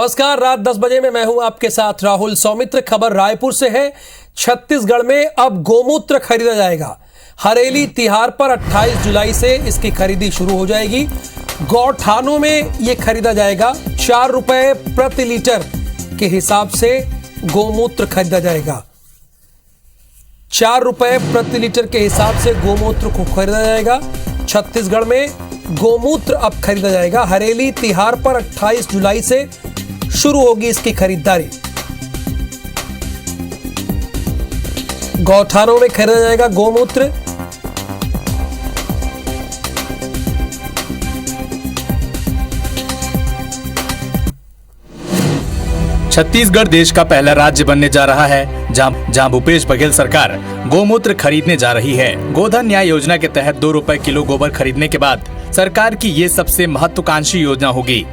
नमस्कार, रात 10 बजे में मैं हूं आपके साथ राहुल सौमित्र। खबर रायपुर से है। छत्तीसगढ़ में अब गोमूत्र खरीदा जाएगा। हरेली तिहार पर 28 जुलाई से इसकी खरीदी शुरू हो जाएगी। गौठानों में यह खरीदा जाएगा। 4 रुपए प्रति लीटर के हिसाब से गोमूत्र खरीदा जाएगा। 4 रुपए प्रति लीटर के हिसाब से गोमूत्र को खरीदा जाएगा। छत्तीसगढ़ में गोमूत्र अब खरीदा जाएगा। हरेली तिहार पर 28 जुलाई से शुरू होगी इसकी खरीदारी। गौठानों में खरीदा जाएगा गोमूत्र। छत्तीसगढ़ देश का पहला राज्य बनने जा रहा है जहां भूपेश बघेल सरकार गोमूत्र खरीदने जा रही है। गोधन न्याय योजना के तहत 2 रुपए किलो गोबर खरीदने के बाद सरकार की ये सबसे महत्वाकांक्षी योजना होगी।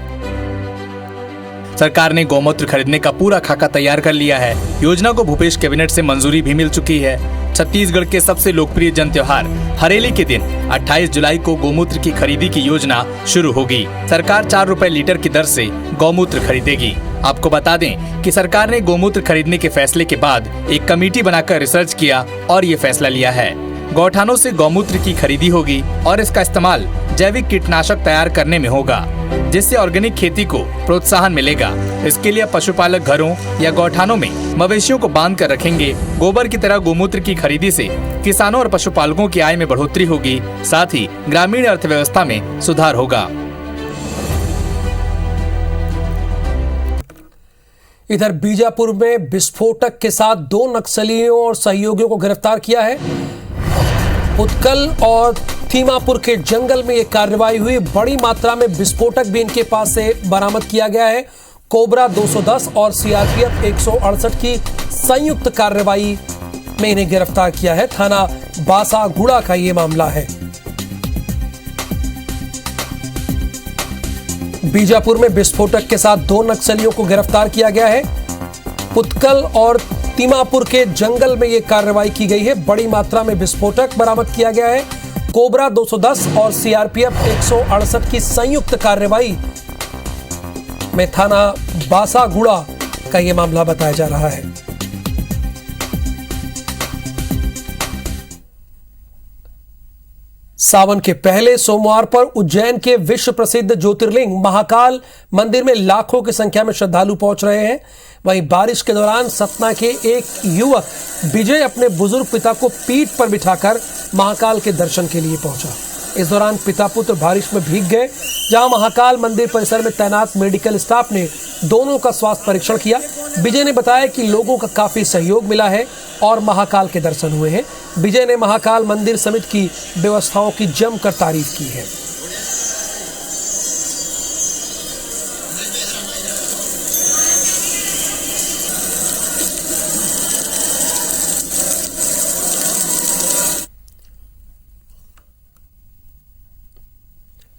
सरकार ने गोमूत्र खरीदने का पूरा खाका तैयार कर लिया है। योजना को भूपेश कैबिनेट से मंजूरी भी मिल चुकी है। छत्तीसगढ़ के सबसे लोकप्रिय जन त्योहार हरेली के दिन 28 जुलाई को गोमूत्र की खरीदी की योजना शुरू होगी। सरकार 4 रुपए लीटर की दर से गोमूत्र खरीदेगी। आपको बता दें कि सरकार ने गोमूत्र खरीदने के फैसले के बाद एक कमेटी बनाकर रिसर्च किया और ये फैसला लिया है। गौठानों से गौमूत्र की खरीदी होगी और इसका इस्तेमाल जैविक कीटनाशक तैयार करने में होगा, जिससे ऑर्गेनिक खेती को प्रोत्साहन मिलेगा। इसके लिए पशुपालक घरों या गौठानों में मवेशियों को बांध कर रखेंगे। गोबर की तरह गोमूत्र की खरीदी से किसानों और पशुपालकों की आय में बढ़ोतरी होगी, साथ ही ग्रामीण अर्थव्यवस्था में सुधार होगा। इधर बीजापुर में विस्फोटक के साथ 2 नक्सलियों और सहयोगियों को गिरफ्तार किया है। उत्कल और थीमापुर के जंगल में यह कार्रवाई हुई। बड़ी मात्रा में विस्फोटक भी इनके पास से बरामद किया गया है। कोबरा 210 और सीआरपीएफ 168 की संयुक्त कार्रवाई में इन्हें गिरफ्तार किया है। थाना बासागुड़ा का यह मामला है। बीजापुर में विस्फोटक के साथ 2 नक्सलियों को गिरफ्तार किया गया है। उत्कल और तीमापुर के जंगल में यह कार्रवाई की गई है। बड़ी मात्रा में विस्फोटक बरामद किया गया है। कोबरा 210 और सीआरपीएफ 168 की संयुक्त कार्रवाई में थाना बासागुड़ा का यह मामला बताया जा रहा है। सावन के पहले सोमवार पर उज्जैन के विश्व प्रसिद्ध ज्योतिर्लिंग महाकाल मंदिर में लाखों की संख्या में श्रद्धालु पहुंच रहे हैं। वहीं बारिश के दौरान सतना के एक युवक विजय अपने बुजुर्ग पिता को पीठ पर बिठाकर महाकाल के दर्शन के लिए पहुंचा। इस दौरान पिता पुत्र बारिश में भीग गए। जहां महाकाल मंदिर परिसर में तैनात मेडिकल स्टाफ ने दोनों का स्वास्थ्य परीक्षण किया। विजय ने बताया कि लोगों का काफी सहयोग मिला है और महाकाल के दर्शन हुए हैं। विजय ने महाकाल मंदिर समिति की व्यवस्थाओं की जमकर तारीफ की है।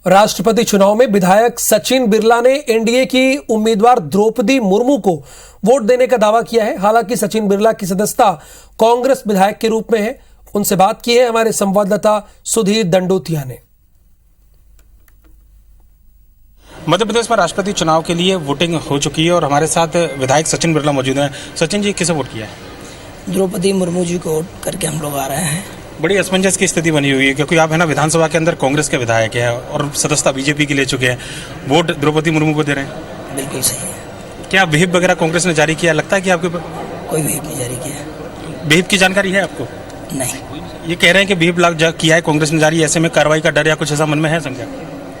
राष्ट्रपति चुनाव में विधायक सचिन बिरला ने एनडीए की उम्मीदवार द्रौपदी मुर्मू को वोट देने का दावा किया है। हालांकि सचिन बिरला की सदस्यता कांग्रेस विधायक के रूप में है। उनसे बात की है हमारे संवाददाता सुधीर दंडोतिया ने। मध्य प्रदेश में राष्ट्रपति चुनाव के लिए वोटिंग हो चुकी है और हमारे साथ विधायक सचिन बिरला मौजूद हैं। सचिन जी, किसे वोट किया है? द्रौपदी मुर्मू जी को वोट करके हम लोग आ रहे हैं। बड़ी असमंजस की स्थिति बनी हुई है क्योंकि आप है ना विधानसभा के अंदर कांग्रेस के विधायक हैं और सदस्यता बीजेपी की ले चुके हैं। वोट द्रौपदी मुर्मू को दे रहे हैं? बिल्कुल सही है। क्या व्हिप वगैरह कांग्रेस ने जारी किया? लगता है कि आपके ऊपर कोई व्हिप नहीं जारी किया। व्हिप की जानकारी है आपको? नहीं। ये कह रहे हैं कि व्हिप किया है कांग्रेस ने जारी, ऐसे में कार्रवाई का डर या कुछ ऐसा मन में है संख्या?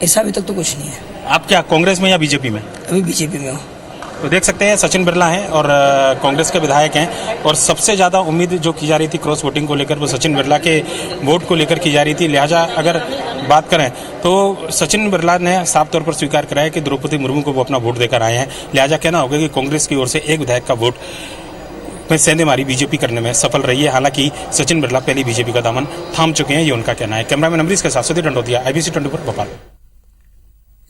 ऐसा अभी तक तो कुछ नहीं है। आप क्या कांग्रेस में या बीजेपी में? अभी बीजेपी में हूँ। तो देख सकते हैं सचिन बिरला हैं और कांग्रेस के विधायक हैं और सबसे ज़्यादा उम्मीद जो की जा रही थी क्रॉस वोटिंग को लेकर वो सचिन बिरला के वोट को लेकर की जा रही थी। लिहाजा अगर बात करें तो सचिन बिरला ने साफ तौर पर स्वीकार करा है कि द्रौपदी मुर्मू को वो अपना वोट देकर आए हैं। लिहाजा कहना होगा कि कांग्रेस की ओर से एक विधायक का वोट में सेंधमारी बीजेपी करने में सफल रही है। हालांकि सचिन बिरला पहली बीजेपी का दामन थाम चुके हैं, ये उनका कहना है। कैमरामैन अमरीश के साथ सुधीर दंडोतिया, IBC 24 भोपाल।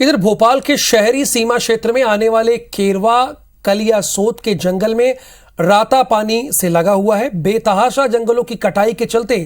इधर भोपाल के शहरी सीमा क्षेत्र में आने वाले केरवा कलियासोत के जंगल में राता पानी से लगा हुआ है। बेतहाशा जंगलों की कटाई के चलते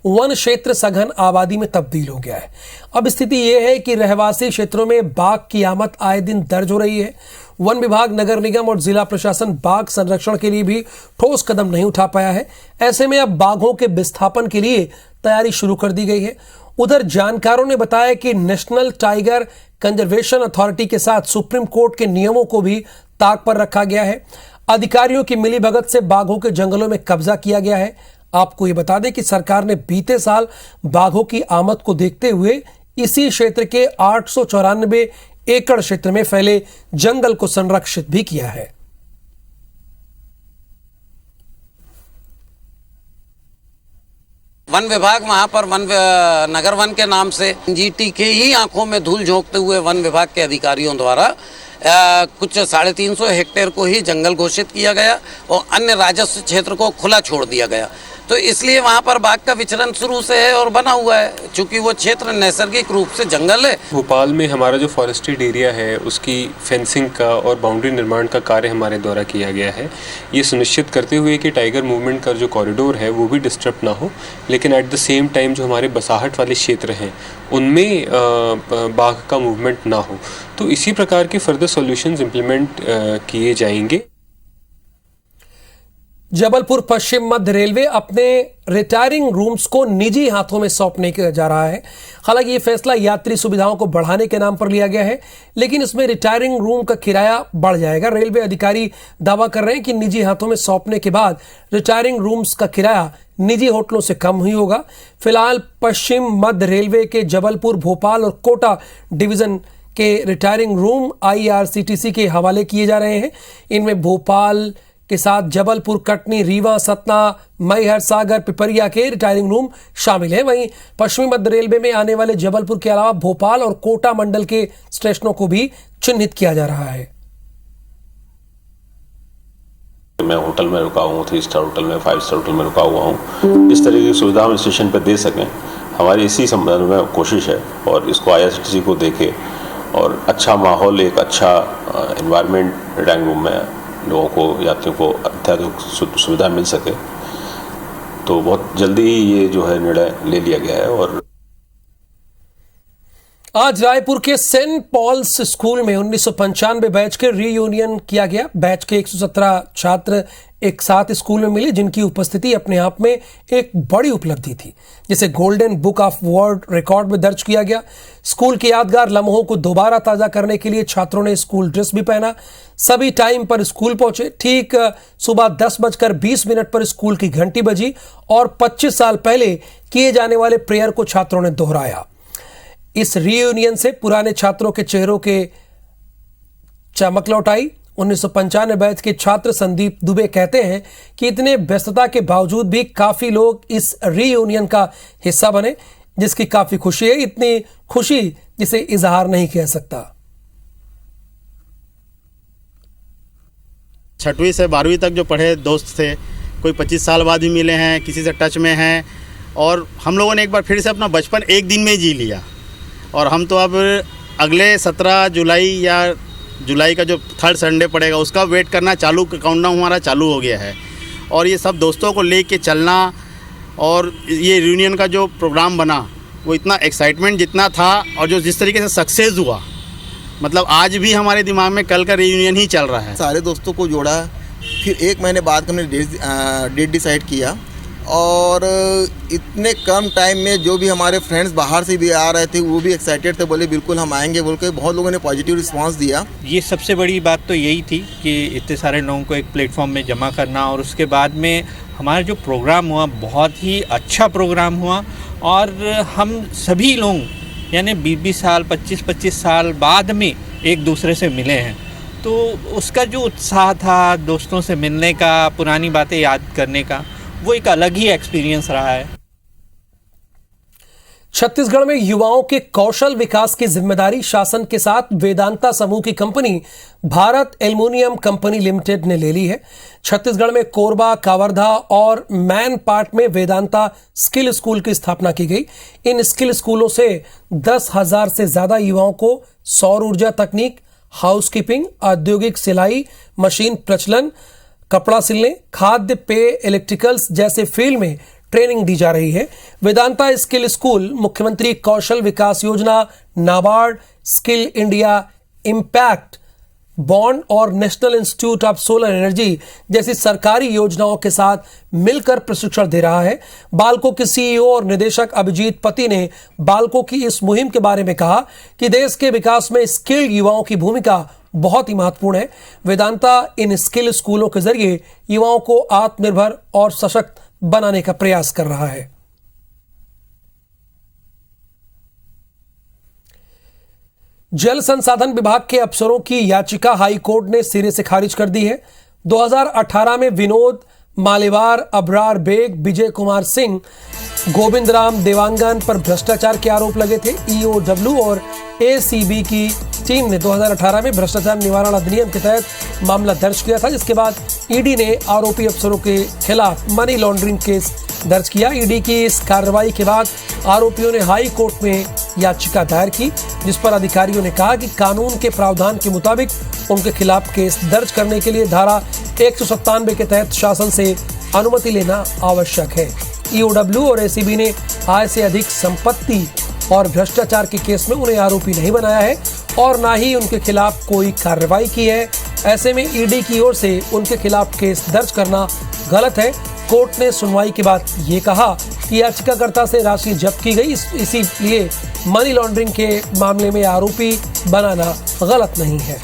वन क्षेत्र सघन आबादी में तब्दील हो गया है। अब स्थिति यह है कि रहवासी क्षेत्रों में बाघ की आमद आए दिन दर्ज हो रही है। वन विभाग, नगर निगम और जिला प्रशासन बाघ संरक्षण के लिए भी ठोस कदम नहीं उठा पाया है। ऐसे में अब बाघों के विस्थापन के लिए तैयारी शुरू कर दी गई है। उधर जानकारों ने बताया कि नेशनल टाइगर कंजर्वेशन अथॉरिटी के साथ सुप्रीम कोर्ट के नियमों को भी ताक पर रखा गया है। अधिकारियों की मिलीभगत से बाघों के जंगलों में कब्जा किया गया है। आपको ये बता दें कि सरकार ने बीते साल बाघों की आमद को देखते हुए इसी क्षेत्र के 894 एकड़ क्षेत्र में फैले जंगल को संरक्षित भी किया है। वन विभाग वहां पर नगर वन के नाम से एनजीटी के ही आंखों में धूल झोंकते हुए वन विभाग के अधिकारियों द्वारा कुछ 350 हेक्टेयर को ही जंगल घोषित किया गया और अन्य राजस्व क्षेत्र को खुला छोड़ दिया गया। तो इसलिए वहां पर बाघ का विचरण शुरू से है और बना हुआ है, क्योंकि वो क्षेत्र नैसर्गिक रूप से जंगल है। भोपाल में हमारा जो फॉरेस्टेड एरिया है उसकी फेंसिंग का और बाउंड्री निर्माण का कार्य हमारे द्वारा किया गया है, ये सुनिश्चित करते हुए कि टाइगर मूवमेंट का जो कॉरिडोर है वो भी डिस्टर्ब ना हो, लेकिन एट द सेम टाइम जो हमारे बसाहट वाले क्षेत्र हैं उनमें बाघ का मूवमेंट ना हो। तो इसी प्रकार के फर्दर सॉल्यूशंस इम्प्लीमेंट किए जाएंगे। जबलपुर पश्चिम मध्य रेलवे अपने रिटायरिंग रूम्स को निजी हाथों में सौंपने जा रहा है। हालांकि ये फैसला यात्री सुविधाओं को बढ़ाने के नाम पर लिया गया है, लेकिन इसमें रिटायरिंग रूम का किराया बढ़ जाएगा। रेलवे अधिकारी दावा कर रहे हैं कि निजी हाथों में सौंपने के बाद रिटायरिंग रूम्स का किराया निजी होटलों से कम ही होगा। फिलहाल पश्चिम मध्य रेलवे के जबलपुर, भोपाल और कोटा डिवीजन के रिटायरिंग रूम IRCTC के हवाले किए जा रहे हैं। इनमें भोपाल के साथ जबलपुर, कटनी, रीवा, सतना, मैहर, सागर, पिपरिया के रिटायरिंग रूम शामिल हैं। वहीं पश्चिमी मध्य रेलवे में आने वाले जबलपुर के अलावा भोपाल और कोटा मंडल के स्टेशनों को भी चिन्हित किया जा रहा है। मैं होटल में रुका हूँ, 3 स्टार होटल में, 5 स्टार होटल में रुका हुआ हूँ। इस तरह की सुविधा हम स्टेशन पर दे सकें, हमारी इसी संबंध में कोशिश है और इसको IRCTC को देके और अच्छा माहौल, एक अच्छा एनवायरनमेंट रिटायरिंग रूम में लोगों को, यात्रियों को अत्याधुनिक सुविधा मिल सके, तो बहुत जल्दी ये जो है निर्णय ले लिया गया है। और आज रायपुर के सेंट पॉल्स स्कूल में 1995 बैच के रीयूनियन किया गया। बैच के 117 छात्र एक साथ स्कूल में मिले, जिनकी उपस्थिति अपने आप में एक बड़ी उपलब्धि थी, जिसे golden book of world record में दर्ज किया गया। स्कूल के यादगार लम्हों को दोबारा ताजा करने के लिए छात्रों ने स्कूल ड्रेस भी पहना। सभी टाइम पर स्कूल पहुंचे। ठीक सुबह 10:20 पर स्कूल की घंटी बजी और 25 साल पहले किए जाने वाले प्रेयर को छात्रों ने दोहराया। इस रीयूनियन से पुराने छात्रों के चेहरों के चमक लौट आई। 1995 बैच के छात्र संदीप दुबे कहते हैं कि इतने व्यस्तता के बावजूद भी काफी लोग इस रीयूनियन का हिस्सा बने, जिसकी काफी खुशी है। इतनी खुशी जिसे इजहार नहीं किया सकता। 6वीं से 12वीं तक जो पढ़े दोस्त थे, कोई 25 साल बाद भी मिले हैं, किसी से टच में हैं, और हम लोगों ने एक बार फिर से अपना बचपन एक दिन में जी लिया। और हम तो अब अगले 17 जुलाई या जुलाई का जो 3rd संडे पड़ेगा उसका वेट करना चालू, काउंटडाउन हमारा चालू हो गया है। और ये सब दोस्तों को लेके चलना और ये रियूनियन का जो प्रोग्राम बना, वो इतना एक्साइटमेंट जितना था और जो जिस तरीके से सक्सेस हुआ, मतलब आज भी हमारे दिमाग में कल का रियूनियन ही चल रहा है। सारे दोस्तों को जोड़ा, फिर 1 महीने बाद हमने डेट डिसाइड किया और इतने कम टाइम में जो भी हमारे फ्रेंड्स बाहर से भी आ रहे थे वो भी एक्साइटेड थे, बोले बिल्कुल हम आएंगे बोल के। बहुत लोगों ने पॉजिटिव रिस्पांस दिया। ये सबसे बड़ी बात तो यही थी कि इतने सारे लोगों को एक प्लेटफॉर्म में जमा करना, और उसके बाद में हमारा जो प्रोग्राम हुआ बहुत ही अच्छा प्रोग्राम हुआ। और हम सभी लोग यानी 20-20 साल, 25-25 साल बाद में एक दूसरे से मिले हैं, तो उसका जो उत्साह था दोस्तों से मिलने का, पुरानी बातें याद करने का, वो एक अलग ही एक्सपीरियंस रहा है। छत्तीसगढ़ में युवाओं के कौशल विकास की जिम्मेदारी शासन के साथ वेदांता समूह की company Bharat aluminium company limited ने ले ली है। छत्तीसगढ़ में कोरबा, कावरधा और मैनपाट में वेदांता स्किल स्कूल की स्थापना की गई। इन स्किल स्कूलों से 10,000 से ज्यादा युवाओं को सौर ऊर्जा तकनीक, हाउसकीपिंग, औद्योगिक सिलाई मशीन प्रचलन, कपड़ा सिलने, खाद्य पेय, इलेक्ट्रिकल्स जैसे फील्ड में ट्रेनिंग दी जा रही है। वेदांता स्किल स्कूल मुख्यमंत्री Kaushal Vikas Yojana, NABARD, skill India, impact bond और national institute of solar energy जैसी सरकारी योजनाओं के साथ मिलकर प्रशिक्षण दे रहा है। बाल्को के सीईओ और निदेशक अभिजीत पति ने बाल्को की इस मुहिम के बारे में कहा कि देश के विकास में स्किल्ड युवाओं की भूमिका बहुत ही महत्वपूर्ण है। वेदांता इन स्किल स्कूलों के जरिए युवाओं को आत्मनिर्भर और सशक्त बनाने का प्रयास कर रहा है। जल संसाधन विभाग के अफसरों की याचिका हाई कोर्ट ने सिरे से खारिज कर दी है। 2018 में विनोद मालेवार, अबरार बेग, विजय कुमार सिंह, गोविंद राम देवांगन पर भ्रष्टाचार के आरोप लगे थे। ईओडब्ल्यू और एसीबी की टीम ने 2018 में भ्रष्टाचार निवारण अधिनियम के तहत मामला दर्ज किया था, जिसके बाद ईडी ने आरोपी अफसरों के खिलाफ मनी लॉन्ड्रिंग केस दर्ज किया। ईडी की इस कार्रवाई के बाद आरोपियों ने हाई कोर्ट में याचिका दायर की, जिस पर अधिकारियों ने कहा कि कानून के प्रावधान के मुताबिक उनके खिलाफ केस दर्ज करने के लिए धारा 197 के तहत शासन से अनुमति लेना आवश्यक है। ईओडब्ल्यू और एसीबी ने आय से अधिक संपत्ति और भ्रष्टाचार के केस में उन्हें आरोपी नहीं बनाया है और ना ही उनके खिलाफ कोई कार्रवाई की है। ऐसे में ईडी की ओर से उनके खिलाफ केस दर्ज करना गलत है। कोर्ट ने सुनवाई के बाद ये कहा कि याचिकाकर्ता से राशि जब्त की गई, इसीलिए मनी लॉन्ड्रिंग के मामले में आरोपी बनाना गलत नहीं है।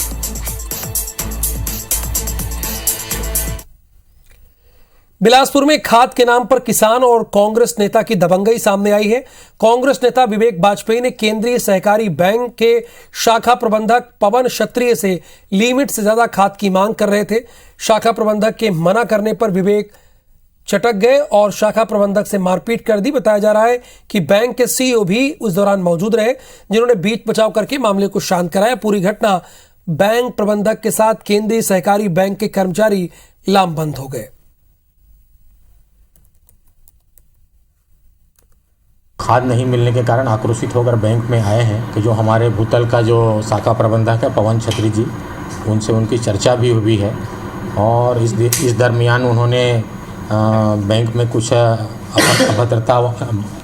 बिलासपुर में खाद के नाम पर किसान और कांग्रेस नेता की दबंगई सामने आई है। कांग्रेस नेता विवेक वाजपेयी ने केंद्रीय सहकारी बैंक के शाखा प्रबंधक पवन क्षत्रिय से लिमिट से ज्यादा खाद की मांग कर रहे थे। शाखा प्रबंधक के मना करने पर विवेक चटक गए और शाखा प्रबंधक से मारपीट कर दी। बताया जा रहा है कि बैंक के सीईओ भी उस दौरान मौजूद रहे, जिन्होंने बीच बचाव करके मामले को शांत कराया। पूरी घटना बैंक प्रबंधक के साथ केंद्रीय सहकारी बैंक के कर्मचारी लामबंद हो गए। खाद नहीं मिलने के कारण आक्रोशित होकर बैंक में आए हैं कि जो हमारे भूतल का जो शाखा प्रबंधक है पवन क्षत्रिय जी, उनसे उनकी चर्चा भी हुई है और इस दरमियान उन्होंने बैंक में कुछ अभद्रता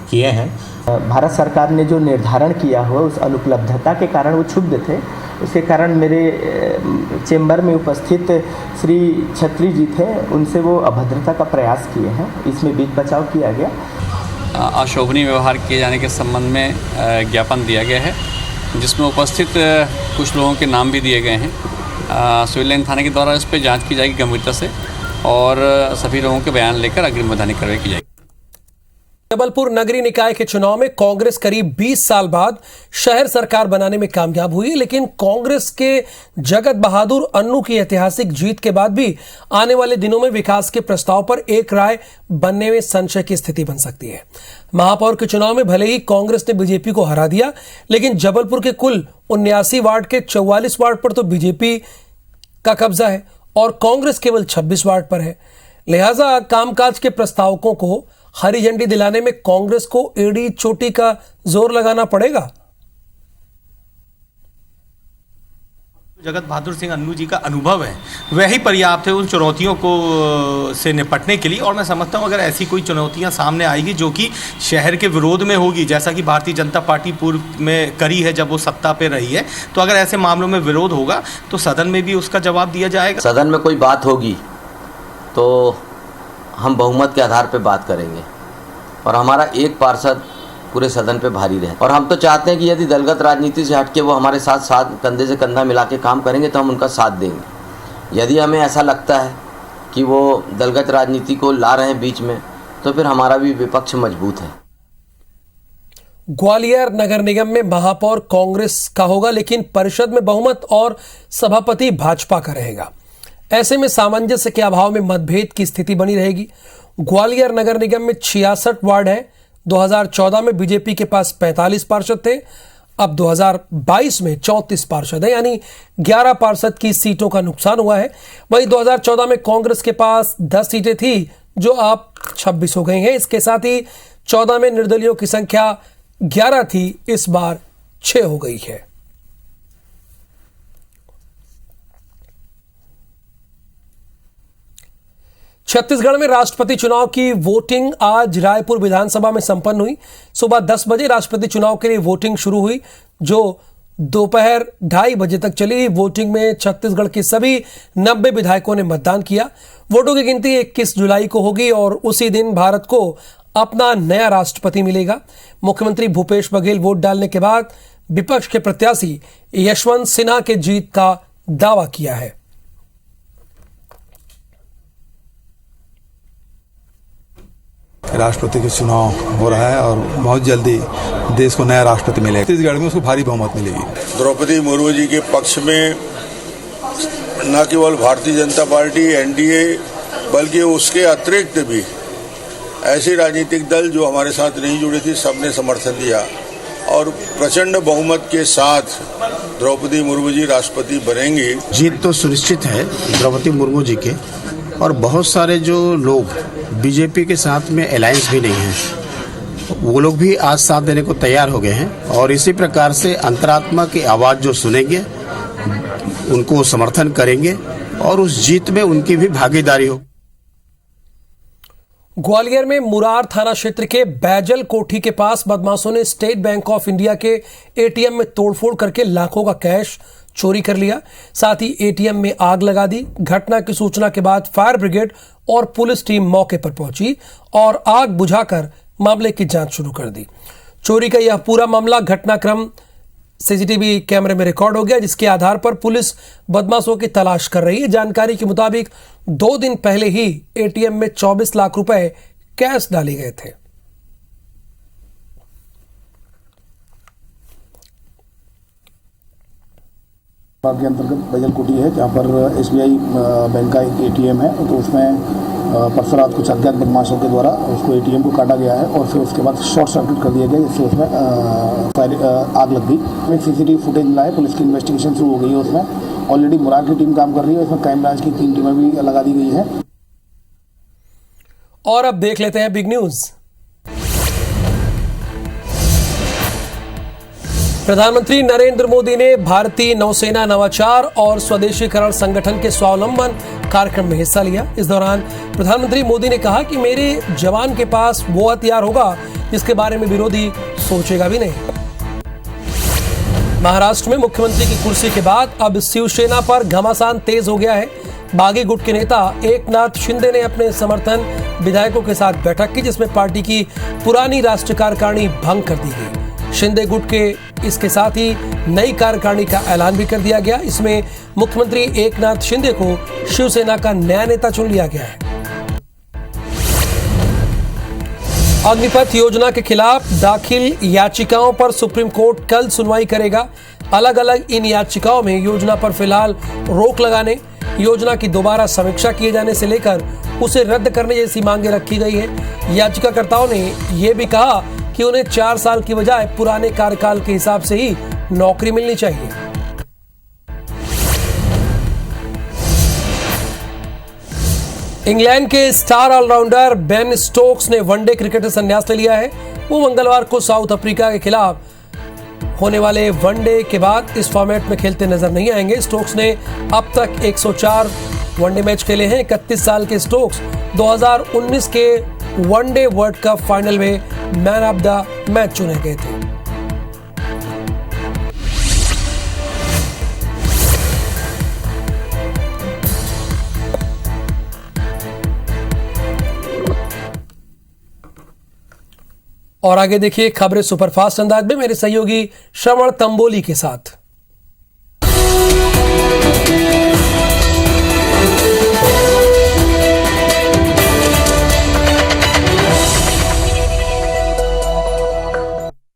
किए हैं। भारत सरकार ने जो निर्धारण किया हुआ उस अनुपलब्धता के कारण वो क्षुब्ध थे। उसके कारण मेरे चेंबर में उपस्थित श्री क्षत्रिय जी थे, उनसे वो अभद्रता का प्रयास किए हैं। इसमें बीच बचाव किया गया। अशोभनीय व्यवहार किए जाने के संबंध में ज्ञापन दिया गया है, जिसमें उपस्थित कुछ लोगों के नाम भी दिए गए हैं। सिविल लाइन थाने के द्वारा इस पर जांच की जाएगी गंभीरता से और सभी लोगों के बयान लेकर अग्रिम वैधानिक कार्रवाई की जाएगी। जबलपुर नगरीय निकाय के चुनाव में कांग्रेस करीब 20 साल बाद शहर सरकार बनाने में कामयाब हुई, लेकिन कांग्रेस के जगत बहादुर अन्नू की ऐतिहासिक जीत के बाद भी आने वाले दिनों में विकास के प्रस्ताव पर एक राय बनने में संशय की स्थिति बन सकती है। महापौर के चुनाव में भले ही कांग्रेस ने बीजेपी को हरा दिया, लेकिन जबलपुर के कुल 79 वार्ड के 44 वार्ड पर तो बीजेपी का कब्जा है और कांग्रेस केवल 26 वार्ड पर है। लिहाजा कामकाज के प्रस्तावकों को हरी झंडी दिलाने में कांग्रेस को एड़ी चोटी का जोर लगाना पड़ेगा। जगत बहादुर सिंह अन्नू जी का अनुभव है वह ही पर्याप्त है उन चुनौतियों को से निपटने के लिए। और मैं समझता हूं अगर ऐसी कोई चुनौतियां सामने आएगी जो कि शहर के विरोध में होगी, जैसा कि भारतीय जनता पार्टी पूर्व में करी है जब वो सत्ता पे रही है, तो अगर ऐसे मामलों में विरोध होगा तो सदन में भी उसका जवाब दिया जाएगा। सदन में कोई बात होगी तो हम बहुमत के आधार पर बात करेंगे और हमारा एक पार्षद पूरे सदन पे भारी रहे। और हम तो चाहते हैं कि यदि दलगत राजनीति से हटके वो हमारे साथ कंधे से कंधा मिला के काम करेंगे तो हम उनका साथ देंगे। यदि हमें ऐसा लगता है कि वो दलगत राजनीति को ला रहे हैं बीच में, तो फिर हमारा भी विपक्ष मजबूत है। ग्वालियर नगर निगम में महापौर कांग्रेस का होगा, लेकिन परिषद में बहुमत और सभापति भाजपा का रहेगा। ऐसे में सामंजस्य के अभाव में मतभेद की स्थिति बनी रहेगी। ग्वालियर नगर निगम में 66 वार्ड है। 2014 में बीजेपी के पास 45 पार्षद थे, अब 2022 में 34 पार्षद है, यानी 11 पार्षद की सीटों का नुकसान हुआ है। वहीं 2014 में कांग्रेस के पास 10 सीटें थी जो अब 26 हो गई हैं। इसके साथ ही 14 में निर्दलियों की संख्या 11 थी, इस बार 6 हो गई है। छत्तीसगढ़ में राष्ट्रपति चुनाव की वोटिंग आज रायपुर विधानसभा में संपन्न हुई। सुबह 10 बजे राष्ट्रपति चुनाव के लिए वोटिंग शुरू हुई, जो दोपहर 2:30 बजे तक चली वोटिंग में छत्तीसगढ़ के सभी 90 विधायकों ने मतदान किया। वोटों की गिनती 21 जुलाई को होगी और उसी दिन भारत को अपना नया राष्ट्रपति मिलेगा। मुख्यमंत्री भूपेश बघेल वोट डालने के बाद विपक्ष के प्रत्याशी यशवंत सिन्हा के जीत का दावा किया है। राष्ट्रपति का चुनाव हो रहा है और बहुत जल्दी देश को नया राष्ट्रपति मिलेगा। छत्तीसगढ़ में उसको भारी बहुमत मिलेगी। द्रौपदी मुर्मू जी के पक्ष में न केवल भारतीय जनता पार्टी एनडीए बल्कि उसके अतिरिक्त भी ऐसे राजनीतिक दल जो हमारे साथ नहीं जुड़े थे सबने समर्थन दिया और प्रचंड बहुमत के साथ द्रौपदी मुर्मू जी राष्ट्रपति बनेंगी। जीत तो सुनिश्चित है द्रौपदी मुर्मू जी के, और बहुत सारे जो लोग बीजेपी के साथ में अलायंस भी नहीं है वो लोग भी आज साथ देने को तैयार हो गए हैं और इसी प्रकार से अंतरात्मा की आवाज़ जो सुनेंगे उनको समर्थन करेंगे और उस जीत में उनकी भी भागीदारी हो। ग्वालियर में मुरार थाना क्षेत्र के बैजल कोठी के पास बदमाशों ने स्टेट बैंक ऑफ इंडिया के एटीएम में तोड़फोड़ करके लाखों का कैश चोरी कर लिया। साथ ही एटीएम में आग लगा दी। घटना की सूचना के बाद फायर ब्रिगेड और पुलिस टीम मौके पर पहुंची और आग बुझाकर मामले की जांच शुरू कर दी। चोरी का यह पूरा मामला घटनाक्रम सीसीटीवी कैमरे में रिकॉर्ड हो गया, जिसके आधार पर पुलिस बदमाशों की तलाश कर रही है। जानकारी के मुताबिक 2 दिन पहले ही एटीएम में 24 लाख रुपए कैश डाले गए थे। के अंतर्गत बैजल कोठी है जहाँ पर एसबीआई बैंक का एक एटीएम है, तो उसमें परसों रात कुछ अज्ञात बदमाशों के द्वारा उसको एटीएम को काटा गया है और फिर उसके बाद शॉर्ट सर्किट कर दिया गया, जिससे उसमें आग लग गई। सीसीटीवी फुटेज मिला है, पुलिस की इन्वेस्टिगेशन शुरू हो गई है। उसमें ऑलरेडी मुरार की टीम काम कर रही है, उसमें क्राइम ब्रांच की 3 टीमें भी लगा दी गई है। और अब देख लेते हैं बिग न्यूज। प्रधानमंत्री नरेंद्र मोदी ने भारतीय नौसेना नवाचार और स्वदेशीकरण संगठन के स्वावलंबन कार्यक्रम में हिस्सा लिया। इस दौरान प्रधानमंत्री मोदी ने कहा कि मेरे जवान के पास वो हथियार होगा जिसके बारे में विरोधी सोचेगा भी नहीं। महाराष्ट्र में मुख्यमंत्री की कुर्सी के बाद अब शिवसेना पर घमासान तेज हो गया है। बागी गुट के नेता एकनाथ शिंदे ने अपने समर्थन विधायकों के साथ बैठक की, जिसमें पार्टी की पुरानी राष्ट्रीय कार्यकारिणी भंग कर दी गई। शिंदे गुट के इसके साथ ही नई कार्यकारिणी का ऐलान भी कर दिया गया। इसमें मुख्यमंत्री एकनाथ शिंदे को शिवसेना का नया नेता चुन लिया गया है। अग्निपथ योजना के खिलाफ दाखिल याचिकाओं पर सुप्रीम कोर्ट कल सुनवाई करेगा। अलग अलग इन याचिकाओं में योजना पर फिलहाल रोक लगाने, योजना की दोबारा समीक्षा किए जाने से लेकर उसे रद्द करने जैसी मांगे रखी गई है। याचिकाकर्ताओं ने यह भी कहा कि उन्हें 4 साल की बजाय पुराने कार्यकाल के हिसाब से ही नौकरी मिलनी चाहिए। इंग्लैंड के स्टार ऑलराउंडर बेन स्टोक्स ने वनडे क्रिकेट से संन्यास ले लिया है। वो मंगलवार को साउथ अफ्रीका के खिलाफ होने वाले वनडे के बाद इस फॉर्मेट में खेलते नजर नहीं आएंगे। स्टोक्स ने अब तक 104 वनडे मैच खेले हैं। 31 साल के स्टोक्स 2019 के वनडे वर्ल्ड कप फाइनल में मैन ऑफ द मैच चुने गए थे। और आगे देखिए खबरें सुपरफास्ट अंदाज में मेरे सहयोगी श्रवण तंबोली के साथ।